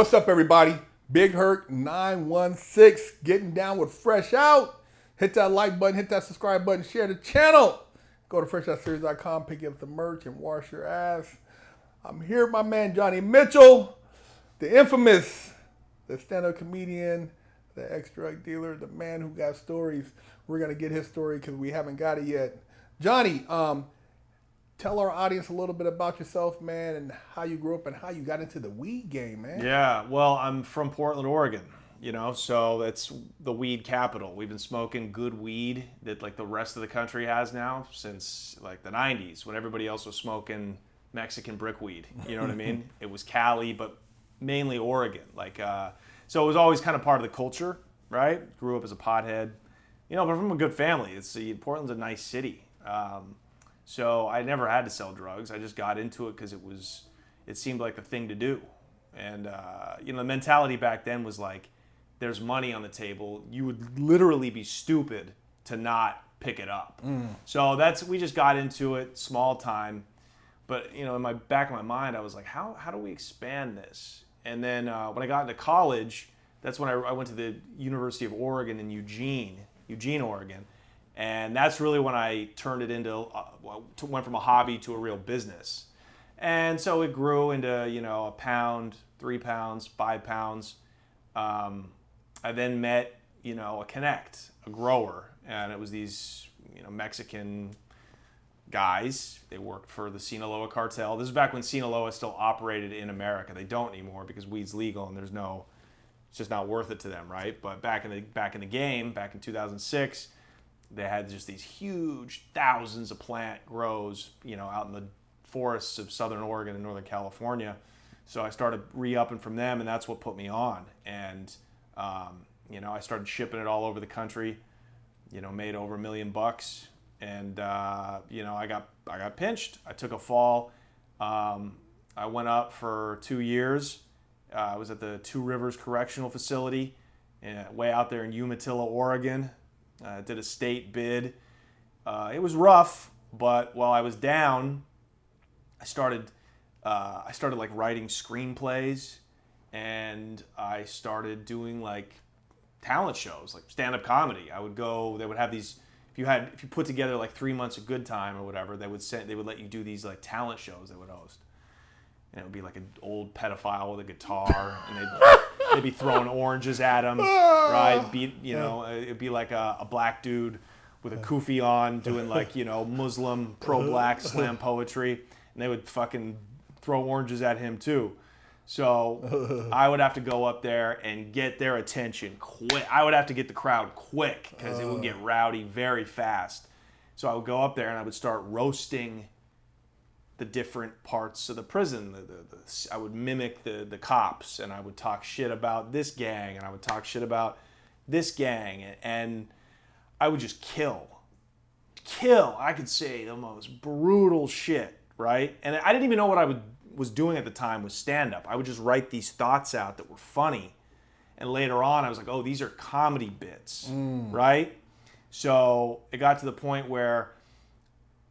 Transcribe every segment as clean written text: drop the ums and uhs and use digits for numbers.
What's up, everybody? Big Hurt 916 getting down with Fresh Out. Hit that like button, hit that subscribe button, share the channel. Go to freshoutseries.com, pick up the merch, and wash your ass. I'm here with my man Johnny Mitchell, the infamous, the stand-up comedian, the ex-drug dealer, the man who got stories. We're going to get his story because we haven't got it yet. Johnny, tell our audience a little bit about yourself, man, and how you grew up and how you got into the weed game, man. Yeah, well, I'm from Portland, Oregon, so it's the weed capital. We've been smoking good weed that like the rest of the country has now since like the 90s when everybody else was smoking Mexican brickweed. You know what I mean? It was Cali, but mainly Oregon. So it was always kind of part of the culture, right? Grew up as a pothead, but from a good family. Portland's a nice city. So I never had to sell drugs. I just got into it because it seemed like the thing to do. And, the mentality back then was like, there's money on the table. You would literally be stupid to not pick it up. So we just got into it, small time. But, in my back of my mind, I was like, how do we expand this? And then when I got into college, that's when I went to the University of Oregon in Eugene, Oregon. And that's really when I turned it into, went from a hobby to a real business. And so it grew into, a pound, 3 pounds, 5 pounds. I then met, a connect, a grower. And it was these, Mexican guys. They worked for the Sinaloa cartel. This is back when Sinaloa still operated in America. They don't anymore because weed's legal and it's just not worth it to them, right? But back in the game, back in 2006, they had just these huge thousands of plant grows, out in the forests of Southern Oregon and Northern California. So I started re-upping from them, and that's what put me on. And, I started shipping it all over the country, made over $1 million. And, I got pinched. I took a fall. I went up for 2 years. I was at the Two Rivers Correctional Facility, way out there in Umatilla, Oregon. Did a state bid. It was rough, but while I was down, I started like writing screenplays, and I started doing like talent shows, like stand-up comedy. I would go. They would have these. If you put together like 3 months of good time or whatever, they would let you do these like talent shows they would host. And it would be like an old pedophile with a guitar, and they'd be throwing oranges at him, right? It'd be like a black dude with a kufi on doing like, Muslim pro-black slam poetry, and they would fucking throw oranges at him too. So I would have to go up there and get their attention quick. I would have to get the crowd quick because it would get rowdy very fast. So I would go up there and I would start roasting the different parts of the prison. I would mimic the cops, and I would talk shit about this gang, and I would talk shit about this gang, and I would just kill. I could say the most brutal shit, right? And I didn't even know what I was doing at the time with stand-up. I would just write these thoughts out that were funny, and later on I was like, oh, these are comedy bits, right? So it got to the point where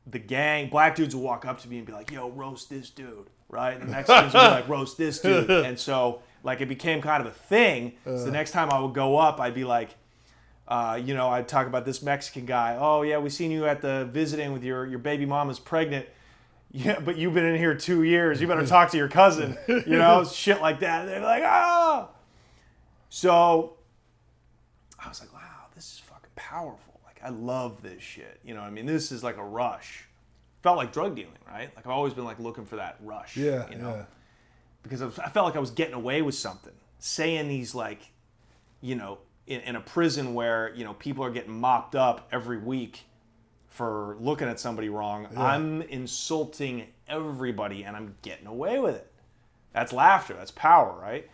the gang, black dudes would walk up to me and be like, yo, roast this dude, right? And the Mexicans would be like, roast this dude. And so, like, it became kind of a thing. So the next time I would go up, I'd be like, I'd talk about this Mexican guy. Oh, yeah, we seen you at the visiting with your baby mama's pregnant. Yeah, but you've been in here 2 years. You better talk to your cousin, shit like that. And they're like, ah. So I was like, wow, this is fucking powerful. I love this shit. This is like a rush. Felt like drug dealing, right? Like I've always been like looking for that rush. Yeah. Because I felt like I was getting away with something. Saying these like, in a prison where, people are getting mopped up every week for looking at somebody wrong. Yeah. I'm insulting everybody and I'm getting away with it. That's laughter. That's power, right?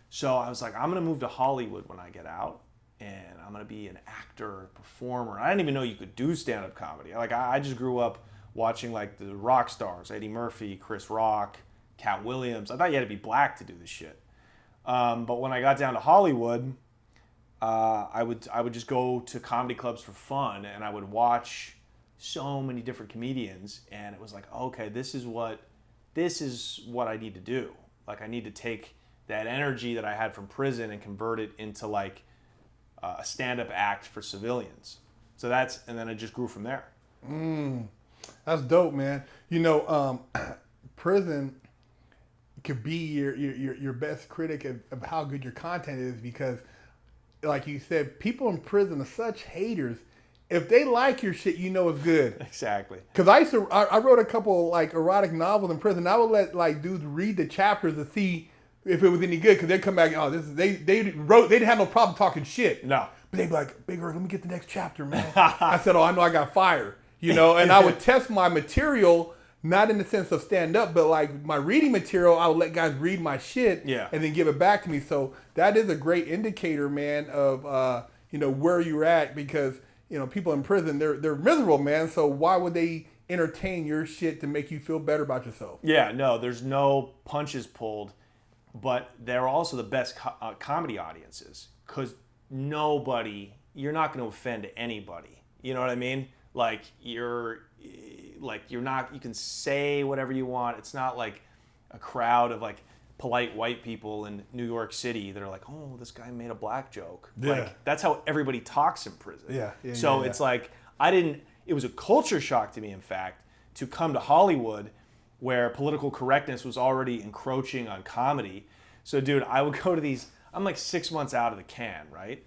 So I was like, I'm going to move to Hollywood when I get out. And I'm going to be an actor, a performer. I didn't even know you could do stand-up comedy. Like, I just grew up watching, like, the rock stars, Eddie Murphy, Chris Rock, Cat Williams. I thought you had to be black to do this shit. But when I got down to Hollywood, I would just go to comedy clubs for fun, and I would watch so many different comedians, and it was like, okay, this is what I need to do. Like, I need to take that energy that I had from prison and convert it into like a stand-up act for civilians. So and then it just grew from there. That's dope, man. Prison could be your best critic of how good your content is because, like you said, people in prison are such haters. If they like your shit, it's good. Exactly. Because I wrote a couple like erotic novels in prison. I would let like dudes read the chapters to see if it was any good. Because they'd come back, they didn't have no problem talking shit. No. But they'd be like, Big Earth, let me get the next chapter, man. I said, I know I got fired. And I would test my material, not in the sense of stand up, but like my reading material, I would let guys read my shit and then give it back to me. So that is a great indicator, man, of where you're at because people in prison, they're miserable, man. So why would they entertain your shit to make you feel better about yourself? Yeah, no, there's no punches pulled, but they're also the best comedy audiences because you're not going to offend anybody. You know what I mean? Like you're not, you can say whatever you want. It's not like a crowd of like polite white people in New York City that are like, oh, this guy made a black joke. Yeah. Like that's how everybody talks in prison. Yeah. So it's like, it was a culture shock to me, in fact, to come to Hollywood where political correctness was already encroaching on comedy. So dude, I would go to these, I'm like 6 months out of the can, right?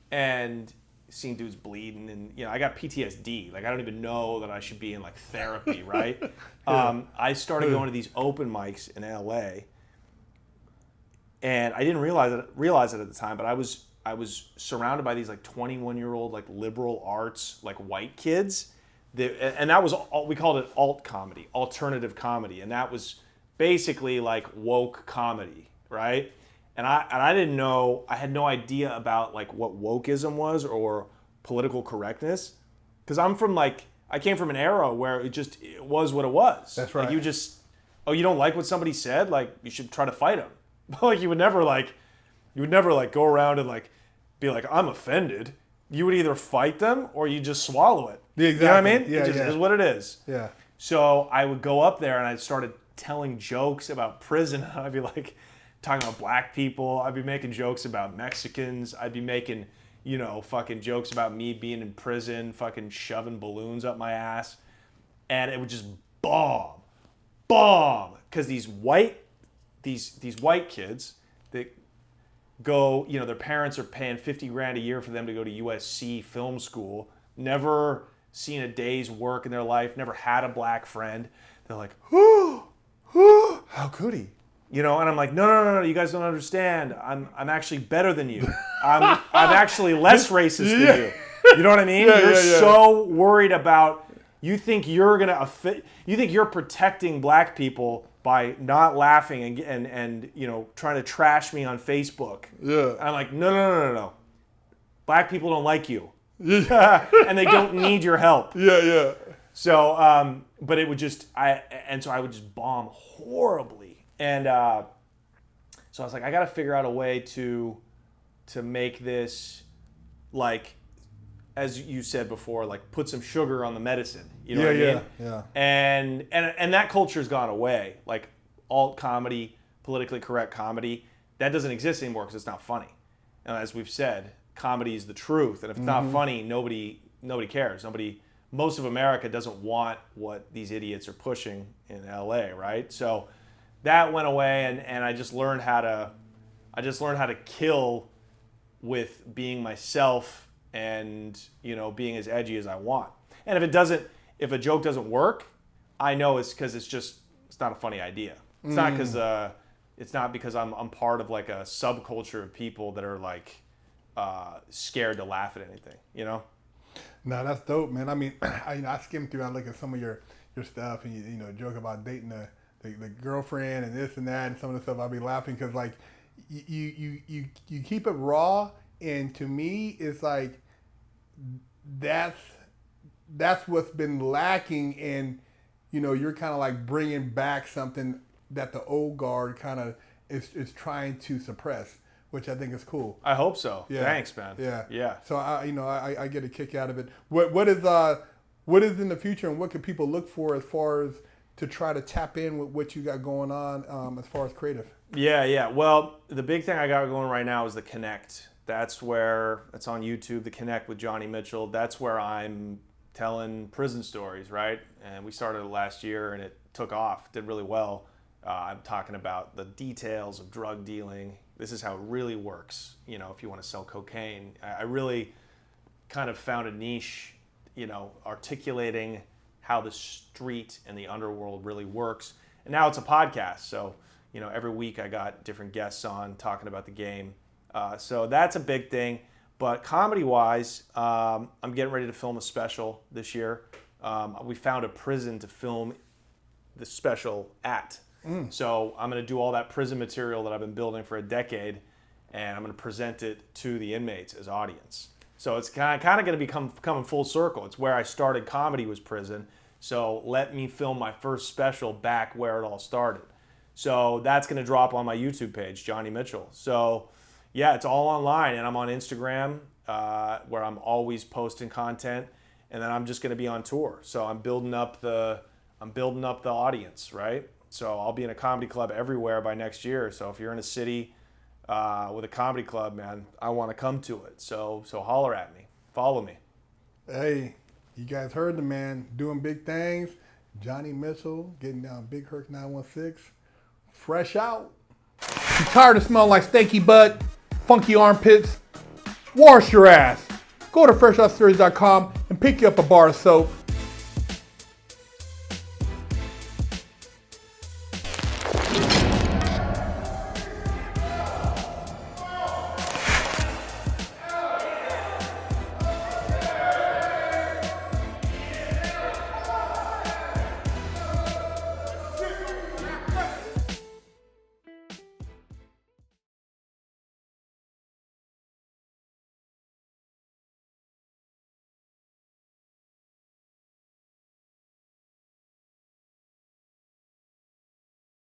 And seeing dudes bleeding and, I got PTSD. Like I don't even know that I should be in like therapy, right? I started going to these open mics in LA and I didn't realize it at the time, but I was surrounded by these like 21-year-old like liberal arts, like white kids. And that was we called it alt comedy, alternative comedy. And that was basically like woke comedy, right? And I didn't know, I had no idea about like what wokeism was or political correctness. Because I came from an era where it was what it was. That's right. Like you don't like what somebody said? Like you should try to fight them. Like you would never go around and like be like, I'm offended. You would either fight them or you just swallow it. Yeah, exactly. You know what I mean? Yeah, it just is what it is. Yeah. So I would go up there and I started telling jokes about prison. I'd be like talking about black people. I'd be making jokes about Mexicans. I'd be making, fucking jokes about me being in prison, fucking shoving balloons up my ass. And it would just bomb. Because these white kids that go, their parents are paying $50,000 a year for them to go to USC film school, never seen a day's work in their life, never had a black friend. They're like, how could he? And I'm like, no, you guys don't understand. I'm actually better than you. I'm actually less racist than you. You know what I mean? You're so worried about, you think you're protecting black people by not laughing and trying to trash me on Facebook. Yeah. I'm like, no. Black people don't like you. And they don't need your help. Yeah. So, but it would so I would just bomb horribly. And so I was like, I got to figure out a way to make this, like, as you said before, like put some sugar on the medicine. You know what I mean? Yeah. And that culture's gone away. Like alt comedy, politically correct comedy, that doesn't exist anymore because it's not funny. And as we've said, comedy is the truth. And if it's not funny, nobody cares. Most of America doesn't want what these idiots are pushing in LA, right? So that went away, and I just learned how to kill with being myself and being as edgy as I want. And if a joke doesn't work, I know it's because it's not a funny idea. It's not because I'm part of like a subculture of people that are like scared to laugh at anything. No, that's dope, man. I mean, I skimmed through. I look at some of your stuff, and you joke about dating the girlfriend and this and that, and some of the stuff. I'll be laughing because like you keep it raw, and to me, it's like that's what's been lacking, and you're kind of like bringing back something that the old guard kind of is trying to suppress, which I think is cool. I hope so. Yeah. Thanks, man. Yeah. So I get a kick out of it. What is in the future, and what can people look for as far as to try to tap in with what you got going on as far as creative? Yeah. Well, the big thing I got going right now is the Connect. That's where it's on YouTube, the Connect with Johnny Mitchell. That's where I'm telling prison stories, right? And we started it last year and it took off, did really well. I'm talking about the details of drug dealing. This is how it really works. If you want to sell cocaine, I really kind of found a niche, articulating how the street and the underworld really works. And now it's a podcast. So, every week I got different guests on talking about the game. So that's a big thing. But comedy-wise, I'm getting ready to film a special this year. We found a prison to film the special at. So I'm going to do all that prison material that I've been building for a decade, and I'm going to present it to the inmates as audience. So it's kind of going to become coming full circle. It's where I started comedy was prison. So let me film my first special back where it all started. So that's going to drop on my YouTube page, Johnny Mitchell. So yeah, it's all online, and I'm on Instagram where I'm always posting content, and then I'm just going to be on tour. So I'm building up the audience, right? So I'll be in a comedy club everywhere by next year. So if you're in a city with a comedy club, man, I want to come to it. So holler at me, follow me. Hey, you guys heard the man doing big things. Johnny Mitchell getting down Big Herc 916. Fresh out. You tired of smelling like stanky butt, funky armpits? Wash your ass. Go to FreshOutSeries.com and pick you up a bar of soap.